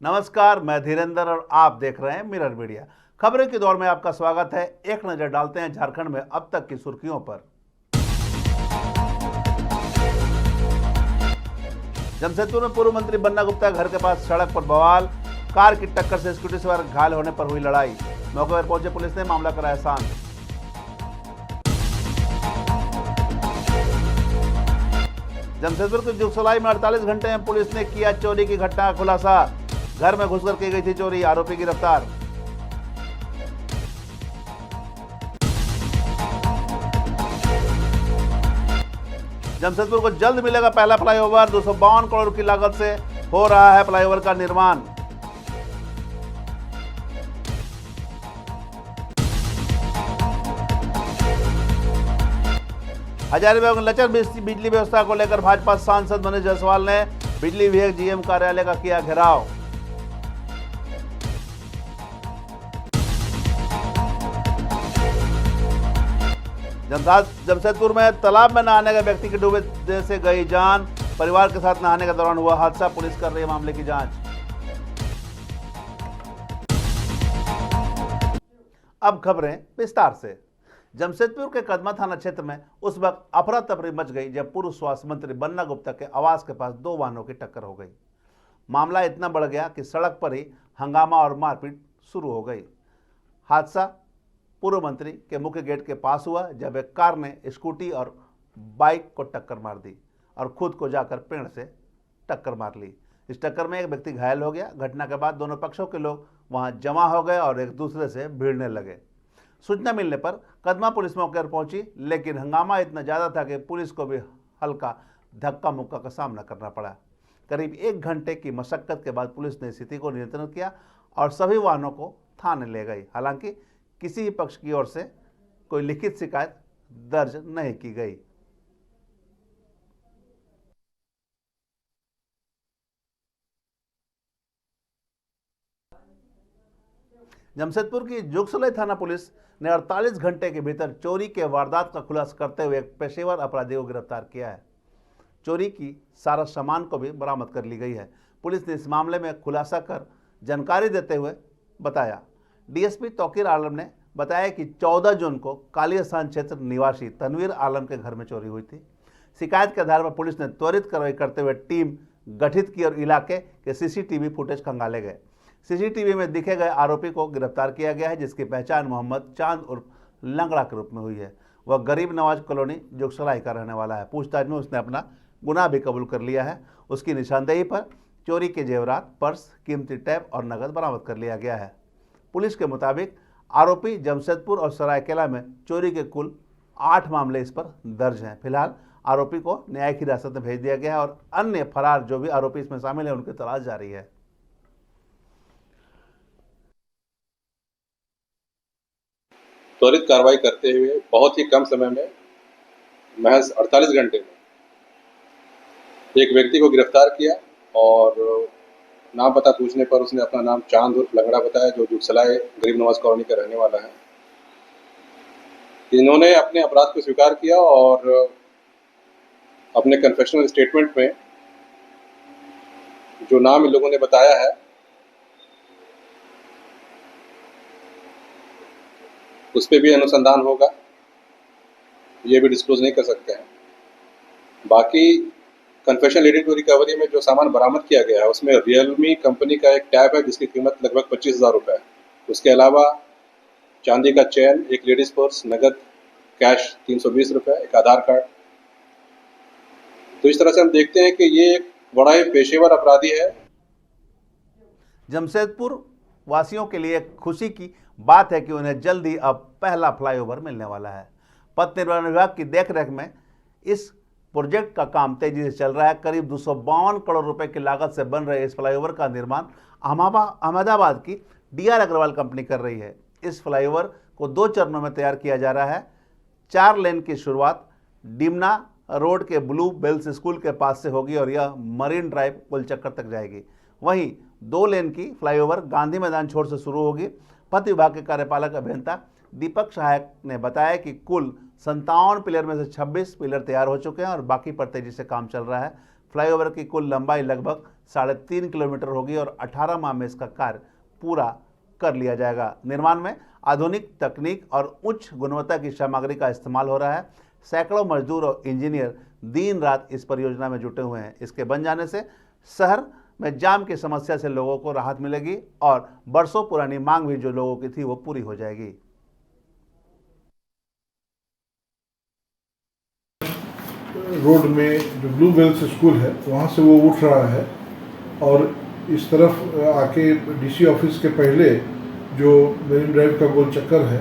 नमस्कार, मैं धीरेंद्र और आप देख रहे हैं मिरर मीडिया। खबरों के दौर में आपका स्वागत है। एक नजर डालते हैं झारखंड में अब तक की सुर्खियों पर। जमशेदपुर में पूर्व मंत्री बन्ना गुप्ता घर के पास सड़क पर बवाल, कार की टक्कर से स्कूटी सवार घायल होने पर हुई लड़ाई। मौके पर पहुंचे पुलिस ने मामला कराया शांत। जमशेदपुर के जुगसलाई में 48 घंटे में पुलिस ने किया चोरी की घटना का खुलासा। घर में घुसकर की गई थी चोरी, आरोपी गिरफ्तार। जमशेदपुर को जल्द मिलेगा पहला फ्लाईओवर। 252 करोड़ की लागत से हो रहा है फ्लाईओवर का निर्माण। हजारीबाग में लचर बिजली व्यवस्था को लेकर भाजपा सांसद मनीष जायसवाल ने बिजली विभाग जीएम कार्यालय का किया घेराव। जमशेदपुर में तालाब में नहाने का व्यक्ति की डूबने से गई जान। परिवार के साथ नहाने के दौरान हुआ हादसा। पुलिस कर रही है मामले की जांच। अब खबरें विस्तार से। जमशेदपुर के कदमा थाना क्षेत्र में उस वक्त अफरा तफरी मच गई जब पूर्व स्वास्थ्य मंत्री बन्ना गुप्ता के आवास के पास दो वाहनों की टक्कर हो गई। मामला इतना बढ़ गया कि सड़क पर ही हंगामा और मारपीट शुरू हो गई। हादसा पूर्व मंत्री के मुख्य गेट के पास हुआ जब एक कार ने स्कूटी और बाइक को टक्कर मार दी और खुद को जाकर पेड़ से टक्कर मार ली। इस टक्कर में एक व्यक्ति घायल हो गया। घटना के बाद दोनों पक्षों के लोग वहां जमा हो गए और एक दूसरे से भिड़ने लगे। सूचना मिलने पर कदमा पुलिस मौके पर पहुंची, लेकिन हंगामा इतना ज़्यादा था कि पुलिस को भी हल्का धक्का मुक्का का सामना करना पड़ा। करीब 1 घंटे की मशक्कत के बाद पुलिस ने स्थिति को नियंत्रण किया और सभी वाहनों को थाने ले गई। हालांकि किसी भी पक्ष की ओर से कोई लिखित शिकायत दर्ज नहीं की गई। जमशेदपुर की जुगसलाई थाना पुलिस ने 48 घंटे के भीतर चोरी के वारदात का खुलासा करते हुए एक पेशेवर अपराधी को गिरफ्तार किया है। चोरी की सारा सामान को भी बरामद कर ली गई है। पुलिस ने इस मामले में खुलासा कर जानकारी देते हुए बताया। डीएसपी तौकीर आलम ने बताया कि 14 जून को कालियास्थान क्षेत्र निवासी तनवीर आलम के घर में चोरी हुई थी। शिकायत के आधार पर पुलिस ने त्वरित कार्रवाई करते हुए टीम गठित की और इलाके के सीसीटीवी फुटेज खंगाले गए। सीसीटीवी में दिखे गए आरोपी को गिरफ्तार किया गया है, जिसकी पहचान मोहम्मद चांद उर्फ लंगड़ा के रूप में हुई है। वह गरीब नवाज कॉलोनी जुगसलाई का रहने वाला है। पूछताछ में उसने अपना गुनाह भी कबूल कर लिया है। उसकी निशानदेही पर चोरी के जेवरात, पर्स, कीमती टैब और नकद बरामद कर लिया गया है। पुलिस के मुताबिक आरोपी जमशेदपुर और सरायकेला में चोरी के कुल 8 मामले इस पर दर्ज हैं। फिलहाल आरोपी को न्यायिक हिरासत में भेज दिया गया है और अन्य फरार जो भी आरोपी इसमें शामिल हैं उनकी तलाश जारी है। त्वरित कार्रवाई करते हुए बहुत ही कम समय में, महज 48 घंटे में एक व्यक्ति को गिरफ्तार किया और नाम पता पूछने पर उसने अपना नाम चांद उर्फ लंगड़ा बताया, जो जुगसलाई गरीब नवाज कॉलोनी का रहने वाला है। इन्होंने अपने अपराध को स्वीकार किया और अपने कन्फेशनल स्टेटमेंट में जो नाम इन लोगों ने बताया है उस पर भी अनुसंधान होगा, ये भी डिस्क्लोज नहीं कर सकते हैं। बाकी कन्फेशन लीडिंग टू रिकवरी में जो सामान बरामद किया गया है उसमें रियलमी कंपनी का एक टैब है जिसकी कीमत लगभग 25,000 रुपये है। उसके अलावा चांदी का चेन, एक लेडीज पर्स, नगद कैश 320 रुपये, एक आधार कार्ड। तो इस तरह से हम देखते हैं कि ये एक बड़ा ही पेशेवर अपराधी है। जमशेदपुर वासियों के लिए खुशी की बात है कि उन्हें जल्द ही अब पहला फ्लाईओवर मिलने वाला है। पथ निर्माण विभाग की देखरेख में इस प्रोजेक्ट का काम तेजी से चल रहा है। करीब 252 करोड़ रुपए की लागत से बन रहे इस फ्लाईओवर का निर्माण अहमदाबाद की डीआर अग्रवाल कंपनी कर रही है। इस फ्लाईओवर को 2 चरणों में तैयार किया जा रहा है। 4 लेन की शुरुआत डिमना रोड के ब्लू बेल्स स्कूल के पास से होगी और यह मरीन ड्राइव गोलचक्कर तक जाएगी। वहीं 2 लेन की फ्लाईओवर गांधी मैदान छोर से शुरू होगी। पथ विभाग के कार्यपालक अभियंता दीपक सहायक ने बताया कि कुल 57 पिलर में से 26 पिलर तैयार हो चुके हैं और बाकी पर तेजी से काम चल रहा है। फ्लाईओवर की कुल लंबाई लगभग 3.5 किलोमीटर होगी और 18 माह में इसका कार्य पूरा कर लिया जाएगा। निर्माण में आधुनिक तकनीक और उच्च गुणवत्ता की सामग्री का इस्तेमाल हो रहा है। सैकड़ों मजदूर और इंजीनियर दिन रात इस परियोजना में जुटे हुए हैं। इसके बन जाने से शहर में जाम की समस्या से लोगों को राहत मिलेगी और बरसों पुरानी मांग भी जो लोगों की थी वो पूरी हो जाएगी। रोड में जो ब्लू बेल्स स्कूल है वहाँ से वो उठ रहा है और इस तरफ आके डीसी ऑफिस के पहले जो मेरिन ड्राइव का गोल चक्कर है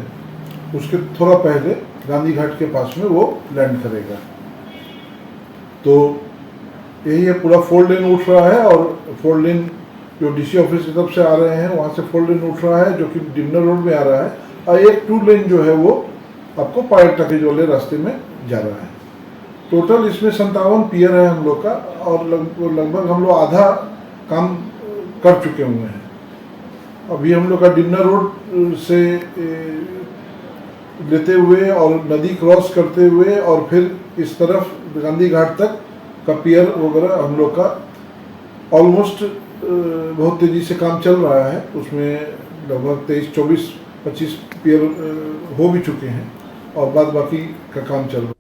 उसके थोड़ा पहले गांधी घाट के पास में वो लैंड करेगा। तो यही है, पूरा 4 लेन उठ रहा है और 4 लेन जो डीसी ऑफिस की तरफ से आ रहे हैं वहाँ से 4 लेन उठ रहा है जो कि डिमना रोड में आ रहा है, और एक 2 लेन जो है वो आपको पायर टकीज वाले रास्ते में जा रहा है। टोटल इसमें 57 पियर है हम लोग का और लगभग हम लोग आधा काम कर चुके हुए हैं। अभी हम लोग का डिमना रोड से लेते हुए और नदी क्रॉस करते हुए और फिर इस तरफ गांधी घाट तक का पियर वगैरह हम लोग का ऑलमोस्ट बहुत तेज़ी से काम चल रहा है। उसमें लगभग 23, 24, 25 पियर हो भी चुके हैं और बाद बाकी का काम चल रहा है।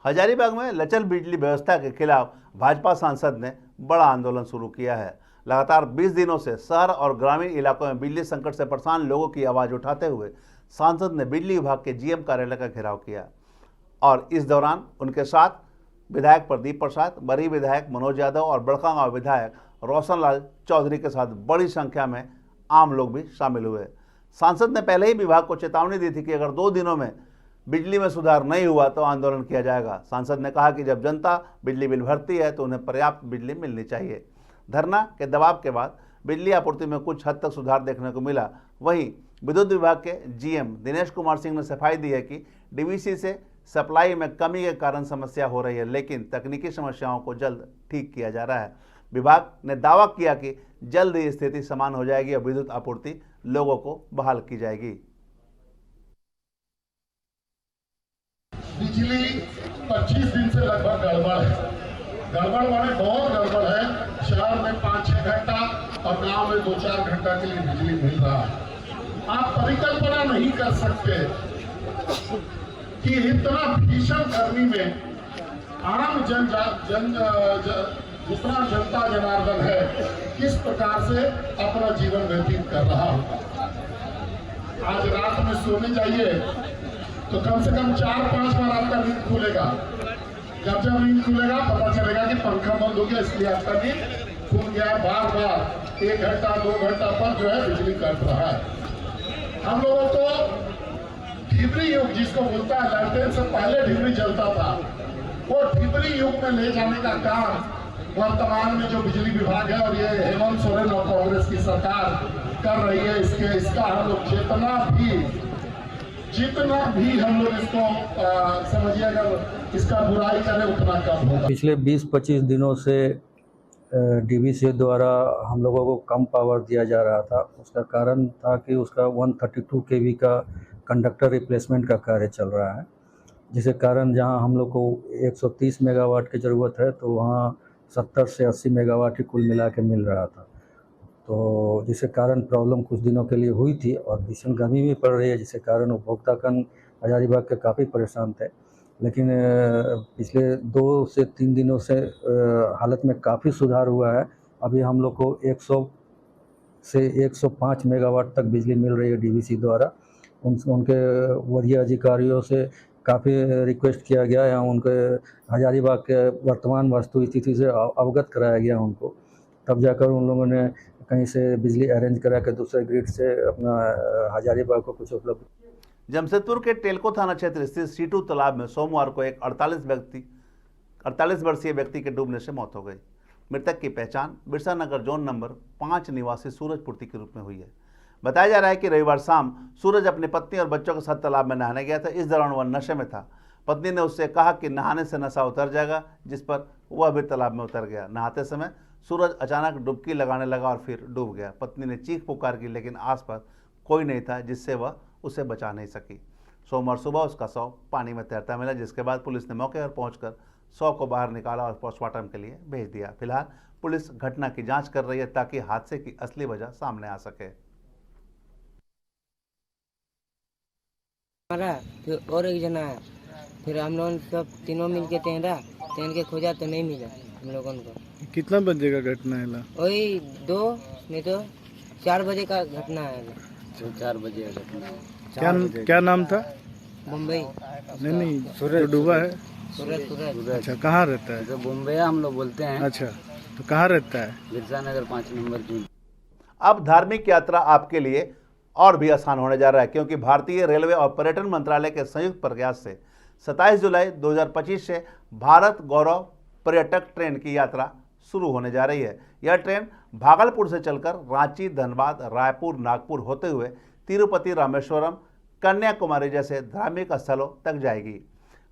हजारीबाग में लचर बिजली व्यवस्था के खिलाफ भाजपा सांसद ने बड़ा आंदोलन शुरू किया है। लगातार 20 दिनों से शहर और ग्रामीण इलाकों में बिजली संकट से परेशान लोगों की आवाज़ उठाते हुए सांसद ने बिजली विभाग के जीएम कार्यालय का घेराव किया और इस दौरान उनके साथ विधायक प्रदीप प्रसाद, बरी विधायक मनोज यादव और बड़कागांव विधायक रोशन लाल चौधरी के साथ बड़ी संख्या में आम लोग भी शामिल हुए। सांसद ने पहले ही विभाग को चेतावनी दी थी कि अगर 2 दिनों में बिजली में सुधार नहीं हुआ तो आंदोलन किया जाएगा। सांसद ने कहा कि जब जनता बिजली बिल भरती है तो उन्हें पर्याप्त बिजली मिलनी चाहिए। धरना के दबाव के बाद बिजली आपूर्ति में कुछ हद तक सुधार देखने को मिला। वहीं विद्युत विभाग के जीएम दिनेश कुमार सिंह ने सफाई दी है कि डीवीसी से सप्लाई में कमी के कारण समस्या हो रही है, लेकिन तकनीकी समस्याओं को जल्द ठीक किया जा रहा है। विभाग ने दावा किया कि जल्द ही स्थिति समान हो जाएगी और विद्युत आपूर्ति लोगों को बहाल की जाएगी। बिजली 25 दिन से लगभग गड़बड़ है। गड़बड़ माने बहुत गड़बड़ है। शहर में 5-6 घंटा और गांव में 2-4 घंटा के लिए बिजली मिल रहा है। आप परिकल्पना नहीं कर सकते कि इतना भीषण गर्मी में आम जितना जनता जनार्दन है किस प्रकार से अपना जीवन व्यतीत कर रहा होगा। आज रात में सोने जाइए तो कम से कम 4-5 बार आपका नींद खुलेगा। जब नींद खुलेगा पता चलेगा कि पंखा बंद हो गया, इसलिए आपका नींद खुल गया। बार बार 1 घंटा 2 घंटा पर जो है बिजली कट रहा है। हम लोगों को ढिबरी युग जिसको बोलता है, लैंटेन से पहले ढिबरी जलता था, वो ढिबरी युग में ले जाने का काम वर्तमान में जो बिजली विभाग है और ये हेमंत सोरेन और कांग्रेस की सरकार कर रही है। इसका हम लोग जितना भी हम लोग इसको समझिए, अगर इसका बुराई करें उतना कम होगा। पिछले 20-25 दिनों से डीवीसी द्वारा हम लोगों को कम पावर दिया जा रहा था। उसका कारण था कि उसका 132 केवी का कंडक्टर रिप्लेसमेंट का कार्य चल रहा है, जिसके कारण जहां हम लोग को 130 मेगावाट की ज़रूरत है तो वहां 70 से 80 मेगावाट ही कुल मिला के मिल रहा था। तो जिसके कारण प्रॉब्लम कुछ दिनों के लिए हुई थी और भीषण गर्मी भी पड़ रही है, जिसके कारण उपभोक्तागण हजारीबाग के काफ़ी परेशान थे। लेकिन पिछले 2 से 3 दिनों से हालत में काफ़ी सुधार हुआ है। अभी हम लोग को 100 से 105 मेगावाट तक बिजली मिल रही है डीवीसी द्वारा। उनके वरीय अधिकारियों से काफ़ी रिक्वेस्ट किया गया है, उनके हजारीबाग के वर्तमान वास्तु स्थिति से अवगत कराया गया उनको, तब जाकर उन लोगों ने कहीं से बिजली अरेंज करा के दूसरे ग्रिड से अपना हजारीबाग को कुछ उपलब्ध। जमशेदपुर के टेलको थाना क्षेत्र स्थित सीटू तालाब में सोमवार को एक 48 वर्षीय व्यक्ति के डूबने से मौत हो गई। मृतक की पहचान बिरसा नगर जोन नंबर 5 निवासी सूरज पूर्ति के रूप में हुई है। बताया जा रहा है कि रविवार शाम सूरज अपनी पत्नी और बच्चों के साथ तालाब में नहाने गया था। इस दौरान वह नशे में था। पत्नी ने उससे कहा कि नहाने से नशा उतर जाएगा, जिस पर वह भी तालाब में उतर गया। नहाते समय सूरज अचानक डुबकी लगाने लगा और फिर डूब गया। पत्नी ने चीख पुकार की, लेकिन आसपास कोई नहीं था, जिससे वह उसे बचा नहीं सकी। सोमवार सुबह उसका शव पानी में तैरता मिला, जिसके बाद पुलिस ने मौके पर पहुंचकर शव को बाहर निकाला और पोस्टमार्टम के लिए भेज दिया। फिलहाल पुलिस घटना की जांच कर रही है ताकि हादसे की असली वजह सामने आ सके। हमारा फिर और एक जना आया, फिर हम लोग सब तीनों मिल के तेन के खोजा तो नहीं मिला हम लोगों को। कितना बजे का घटना है ला? वही 2 नहीं तो 4 बजे का घटना है। 4 बजे का घटना। क्या नाम था? मुंबई। नहीं सूरज तो डूबा है। सूरज। अच्छा, कहाँ रहता है? तो मुंबई हम लोग बोलते हैं। अच्छा, तो कहाँ रहता है? बिरसा नगर 5 नंबर जून। अब धार्मिक यात्रा आपके लिए और भी आसान होने जा रहा है, क्योंकि भारतीय रेलवे और पर्यटन मंत्रालय के संयुक्त प्रयास से 27 जुलाई 2025 से भारत गौरव पर्यटक ट्रेन की यात्रा शुरू होने जा रही है। यह ट्रेन भागलपुर से चलकर रांची, धनबाद, रायपुर, नागपुर होते हुए तिरुपति, रामेश्वरम, कन्याकुमारी जैसे धार्मिक स्थलों तक जाएगी।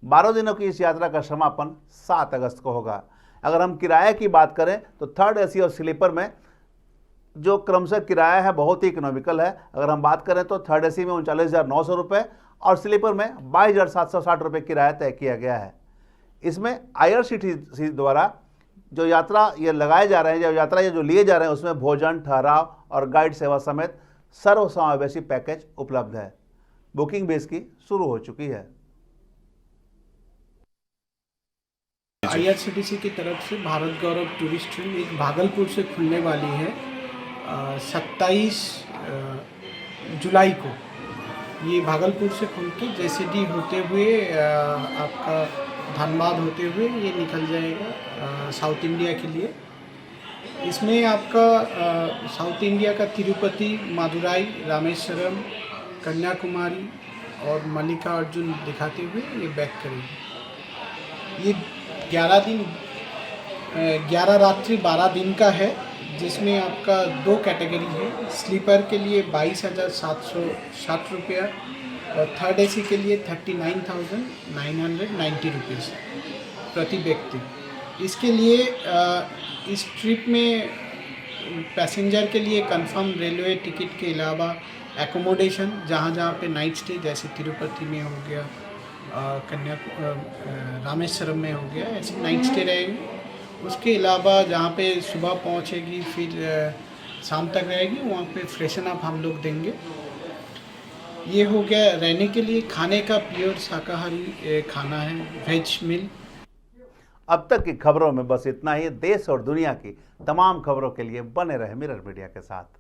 12 दिनों की इस यात्रा का समापन 7 अगस्त को होगा। अगर हम किराए की बात करें तो थर्ड एसी और स्लीपर में जो क्रमशः किराया है बहुत ही इकोनॉमिकल है। अगर हम बात करें तो थर्ड एसी में 39,900 रुपये और स्लीपर में 22,760 रुपये किराया तय किया गया है। इसमें IRCTC द्वारा जो यात्रा ये लगाए जा रहे हैं, जो लिए जा रहे हैं, उसमें भोजन, ठहराव और गाइड सेवा समेत सर्वसमावेशी पैकेज उपलब्ध है। बुकिंग भी इसकी शुरू हो चुकी है। IRCTC की तरफ से भारत गौरव टूरिस्ट ट्रेन एक भागलपुर से खुलने वाली है 27 जुलाई को। ये भागलपुर से खुल के JCD होते हुए आपका धनबाद होते हुए ये निकल जाएगा साउथ इंडिया के लिए। इसमें आपका साउथ इंडिया का तिरुपति, मदुराई, रामेश्वरम, कन्याकुमारी और मल्लिकार्जुन दिखाते हुए ये बैक करेगी। ये 11 रात्रि 12 दिन का है, जिसमें आपका 2 कैटेगरी है। स्लीपर के लिए 22,760 रुपया और थर्ड एसी के लिए 39,990 रुपीज़ प्रति व्यक्ति। इसके लिए इस ट्रिप में पैसेंजर के लिए कंफर्म रेलवे टिकट के अलावा एकोमोडेशन जहाँ पे नाइट स्टे, जैसे तिरुपति में हो गया, रामेश्वरम में हो गया, ऐसे नाइट स्टे रहेंगे। उसके अलावा जहाँ पे सुबह पहुँचेगी फिर शाम तक रहेगी, वहाँ पे फ्रेशन अप हम लोग देंगे। ये हो गया रहने के लिए। खाने का प्योर शाकाहारी खाना है, वेज मील। अब तक की खबरों में बस इतना ही। देश और दुनिया की तमाम खबरों के लिए बने रहे मिरर मीडिया के साथ।